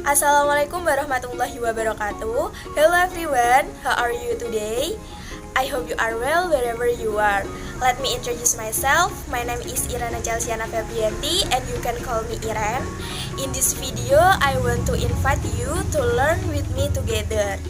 Assalamualaikum warahmatullahi wabarakatuh. Hello everyone, how are you today? I hope you are well wherever you are. Let me introduce myself. My name is Irana Chelsiana Febrianti and you can call me Iren. In this video, I want to invite you to learn with me together.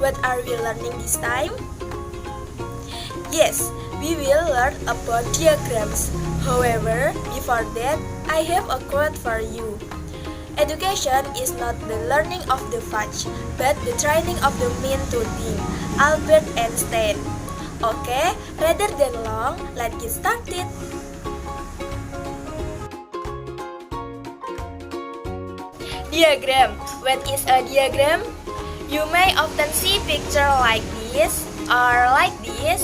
What are we learning this time? Yes, we will learn about diagrams. However, before that, I have a quote for you. Education is not the learning of the fudge, but the training of the mind to think. Albert Einstein. Okay, rather than long, let's get started. Diagram. What is a diagram? You may often see picture like this or like this.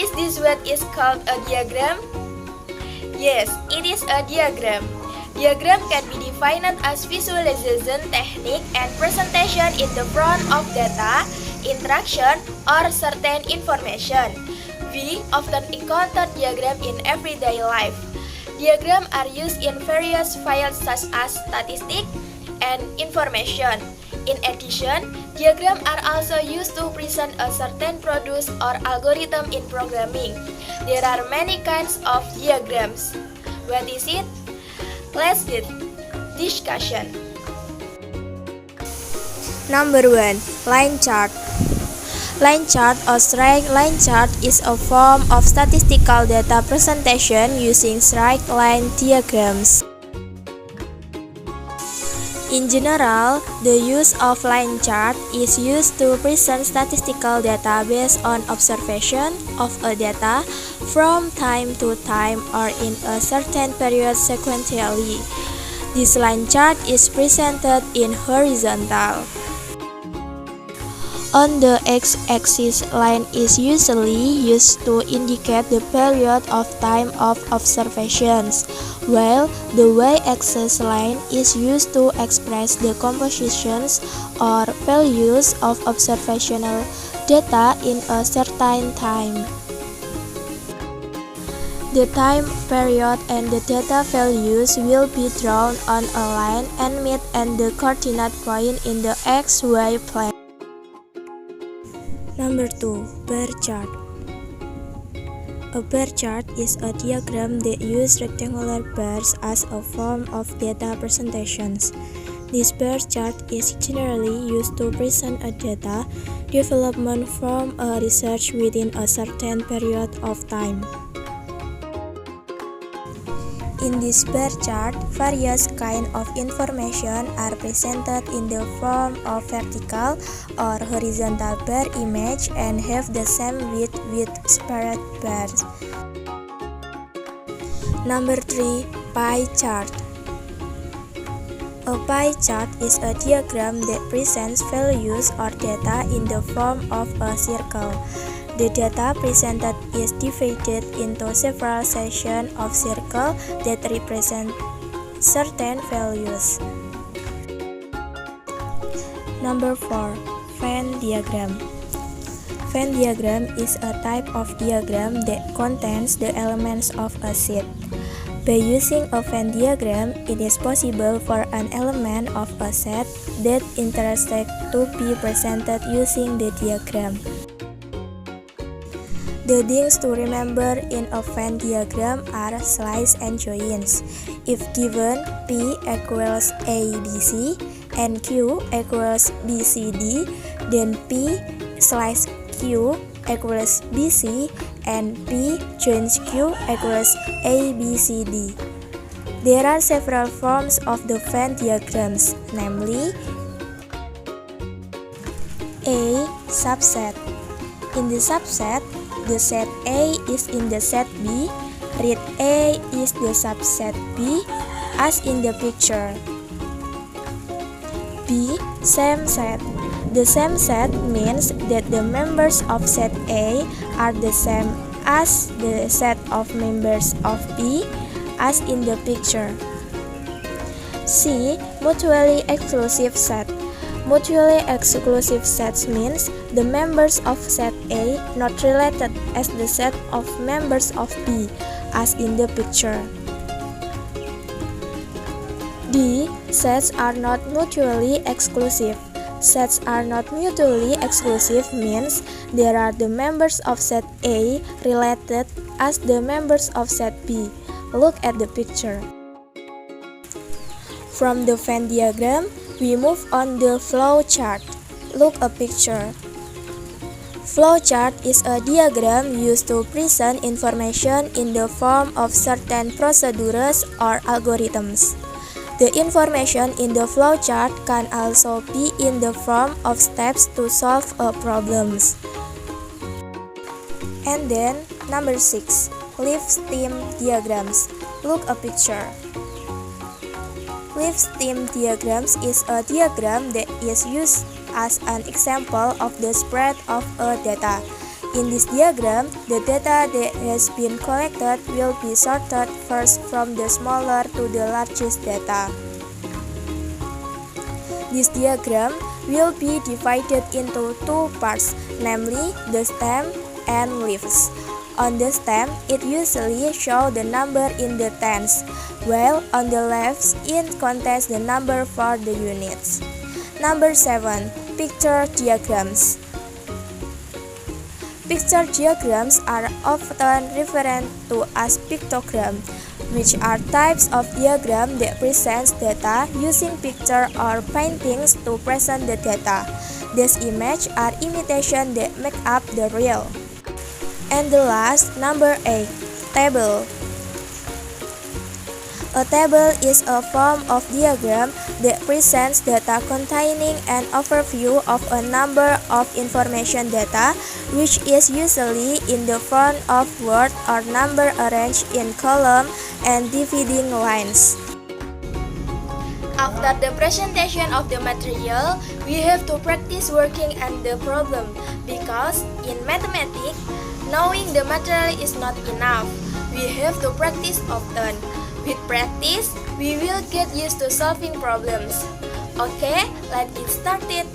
Is this what is called a diagram? Yes, it is a diagram. Diagram can be defined as visualization technique and presentation in the front of data, interaction, or certain information. We often encounter diagram in everyday life. Diagrams are used in various fields such as statistics and information. In addition, diagrams are also used to present a certain product or algorithm in programming. There are many kinds of diagrams. What is it? Let's get discussion. Number 1. Line chart. Line chart or straight line chart is a form of statistical data presentation using straight line diagrams. In general, the use of line chart is used to present statistical data based on observation of a data from time to time or in a certain period sequentially. This line chart is presented in horizontal. On the x-axis, line is usually used to indicate the period of time of observations, while the y-axis line is used to express the compositions or values of observational data in a certain time. The time period and the data values will be drawn on a line and meet at the coordinate point in the xy plane. Number 2. Bar chart. A bar chart is a diagram that uses rectangular bars as a form of data presentations. This bar chart is generally used to present a data development from a research within a certain period of time. In this bar chart, various kinds of information are presented in the form of vertical or horizontal bar image and have the same width with separate bars. Number 3. Pie chart. A pie chart is a diagram that presents values or data in the form of a circle. The data presented is divided into several sections of circle that represent certain values. Number 4. Venn diagram. Venn diagram is a type of diagram that contains the elements of a sheet. By using a Venn diagram, it is possible for an element of a set that intersect to be presented using the diagram. The things to remember in a Venn diagram are slice and joins. If given P equals ABC and Q equals BCD, then P slice Q equals BC and P joins Q equals ABCD. There are several forms of the Venn diagrams, namely A. Subset. In the subset, the set A is in the set B. Read A is the subset B as in the picture. B. Same set. The same set means that the members of set A are the same as the set of members of B as in the picture. C. Mutually exclusive set. Mutually exclusive sets means the members of set A not related as the set of members of B, as in the picture. D. Sets are not mutually exclusive. Sets are not mutually exclusive means there are the members of set A related as the members of set B. Look at the picture. From the Venn diagram, we move on the flow chart. Look a picture. Flowchart is a diagram used to present information in the form of certain procedures or algorithms. The information in the flowchart can also be in the form of steps to solve a problem. And then, number 6, leaf stem diagrams. Look a picture. Leaf stem diagrams is a diagram that is used as an example of the spread of a data. In this diagram, the data that has been collected will be sorted first from the smaller to the largest data. This diagram will be divided into two parts, namely the stem and leaves. On the stem, it usually shows the number in the tens, while on the leaves, it contains the number for the units. Number 7. Picture diagrams. Picture diagrams are often referred to as pictogram, which are types of diagram that presents data using picture or paintings to present the data. These images are imitations that make up the real. And the last, number 8, table. A table is a form of diagram that presents data containing an overview of a number of information data, which is usually in the form of word or number arranged in column and dividing lines. After the presentation of the material, we have to practice working on the problem because in mathematics, knowing the material is not enough. We have to practice often. With practice, we will get used to solving problems. Okay, let's get started.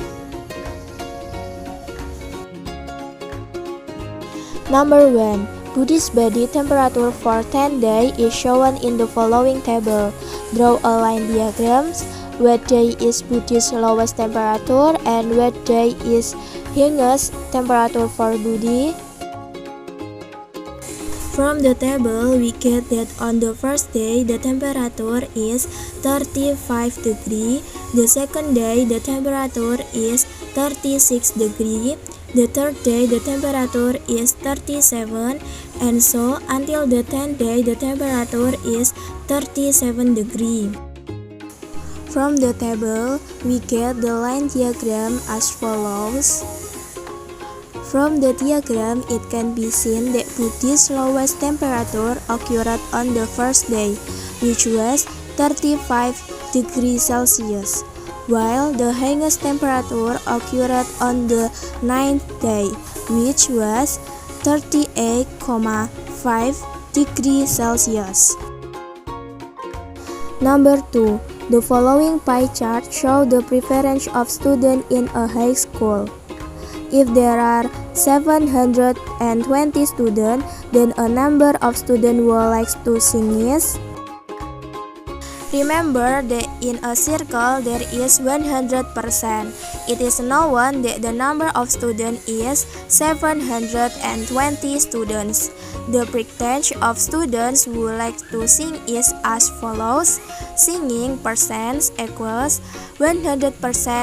Number 1. Budi's body temperature for 10 days is shown in the following table. Draw a line diagram. What day is Budi's lowest temperature and what day is highest temperature for Budi? From the table, we get that on the first day, the temperature is 35 degrees. The second day, the temperature is 36 degrees. The third day, the temperature is 37. And so, until the 10th day, the temperature is 37 degrees. From the table, we get the line diagram as follows. From the diagram, it can be seen that Budi's lowest temperature occurred on the first day, which was 35 degrees Celsius, while the highest temperature occurred on the 9th day, which was 38,5 degrees Celsius. Number 2. The following pie chart shows the preference of students in a high school. If there are 720 students, then a number of students who like to sing is. Remember that in a circle there is 100%. It is known that the number of students is 720 students. The percentage of students who like to sing is as follows. Singing percent equals 100%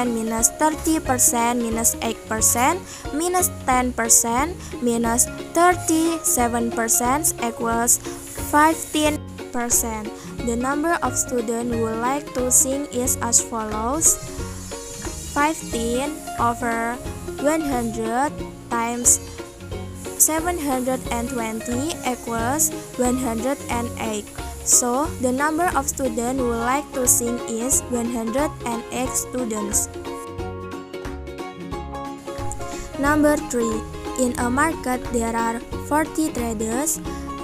minus 30% minus 8% minus 10% minus 37% equals 15%. The number of students who like to sing is as follows. 15 over 100 times 720 equals 108. So, the number of students who like to sing is 108 students. Number 3. In a market, there are 40 traders,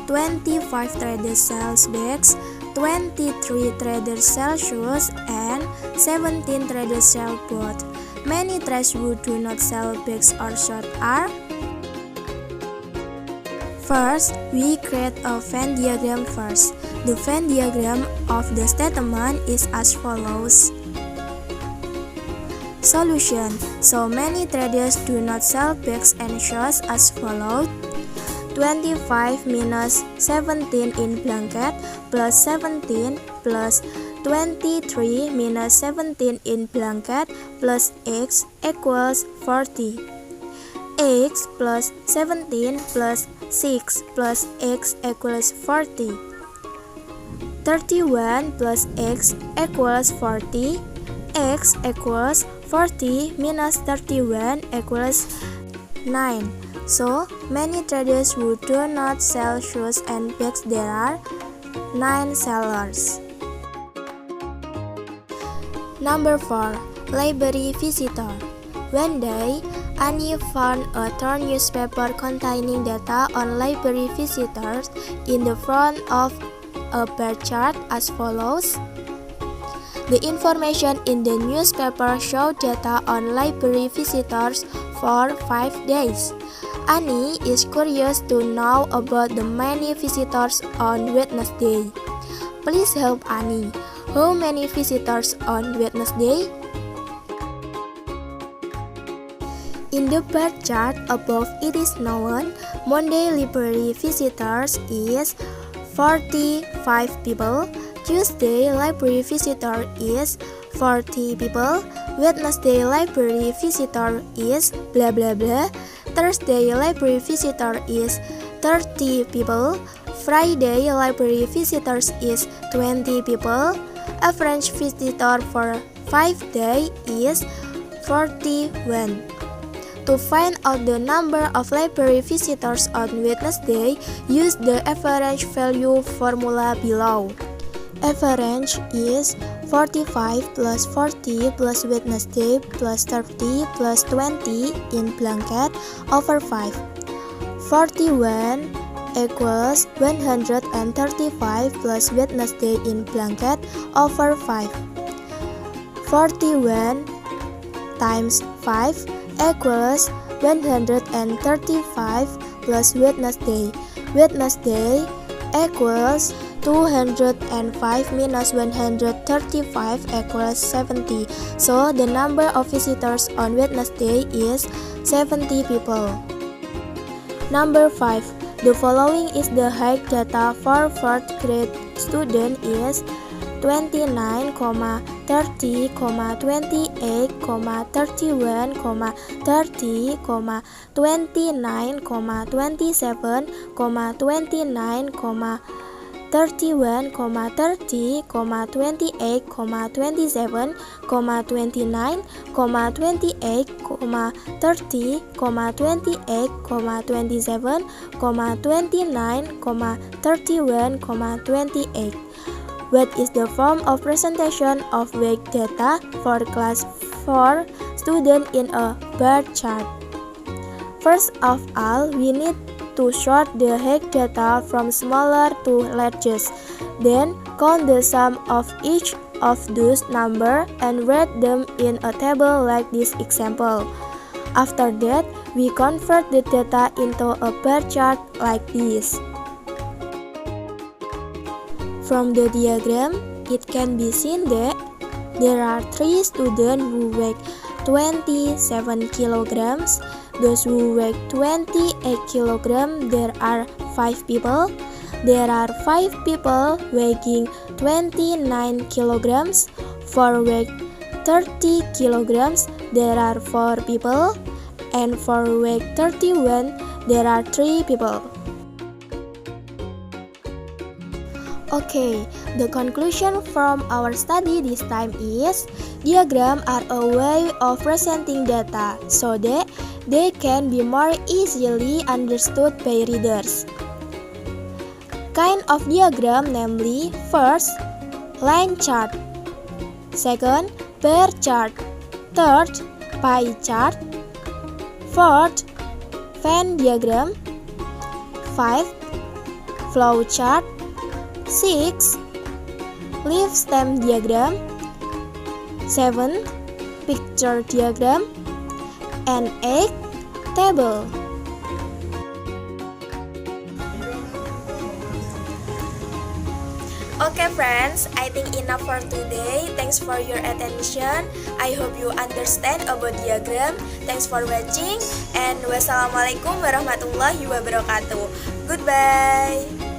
25 traders sell bags, 23 traders sell shoes, and 17 traders sell both. Many traders who do not sell bags or shoes are. First, we create a Venn diagram first. The Venn diagram of the statement is as follows. Solution. So many traders do not sell bags and shorts as follows. 25 minus 17 in blanket plus 17 plus 23 minus 17 in blanket plus x equals 40. X plus 17 plus 6 plus x equals 40. 31 plus x equals 40. X equals 40 minus 31 equals 9. So, many traders who do not sell shoes and bags, there are 9 sellers. Number 4. Library visitor. One day, Annie found a torn newspaper containing data on library visitors in the front of a bar chart as follows. The information in the newspaper showed data on library visitors for 5 days. Annie is curious to know about the many visitors on Wednesday. Please help Annie. How many visitors on Wednesday? In the bar chart above it is known, Monday library visitors is 45 people, Tuesday library visitor is 40 people, Wednesday library visitor is blah blah blah, Thursday library visitor is 30 people, Friday library visitors is 20 people, average visitor for 5 days is 41. To find out the number of library visitors on Wednesday, use the average value formula below. Average is 45 plus 40 plus Wednesday plus 30 plus 20 in blanket over 5. 41 equals 135 plus Wednesday in blanket over 5. 41 times 5 equals 135 plus Wednesday. Wednesday equals 205 minus 135 equals 70. So the number of visitors on Wednesday is 70 people. Number 5. The following is the height data for 4th grade student is 29, 30, 28, 31, 30, 29, 27, 29, 31, 30, 28, 27, 29, 28, 30, 28, 27, 29, 31, 28. What is the form of presentation of weight data for class 4 student in a bar chart? First of all, we need to sort the height data from smaller to largest. Then, count the sum of each of those numbers and write them in a table like this example. After that, we convert the data into a bar chart like this. From the diagram, it can be seen that there are 3 students who weigh 27 kilograms. Those who weigh 28 kilograms, there are 5 people. There are 5 people weighing 29 kilograms. For weight 30 kilograms, there are 4 people. And for weight 31, there are 3 people. Okay, the conclusion from our study this time is diagrams are a way of presenting data so that they can be more easily understood by readers. Kind of diagram, namely, first, line chart, second, bar chart, third, pie chart, fourth, Venn diagram, 5, flow chart, 6, leaf stem diagram, 7, picture diagram, and 8, table. friends, I think enough for today. Thanks for your attention. I hope you understand about diagram. Thanks for watching and wassalamualaikum warahmatullahi wabarakatuh. Goodbye.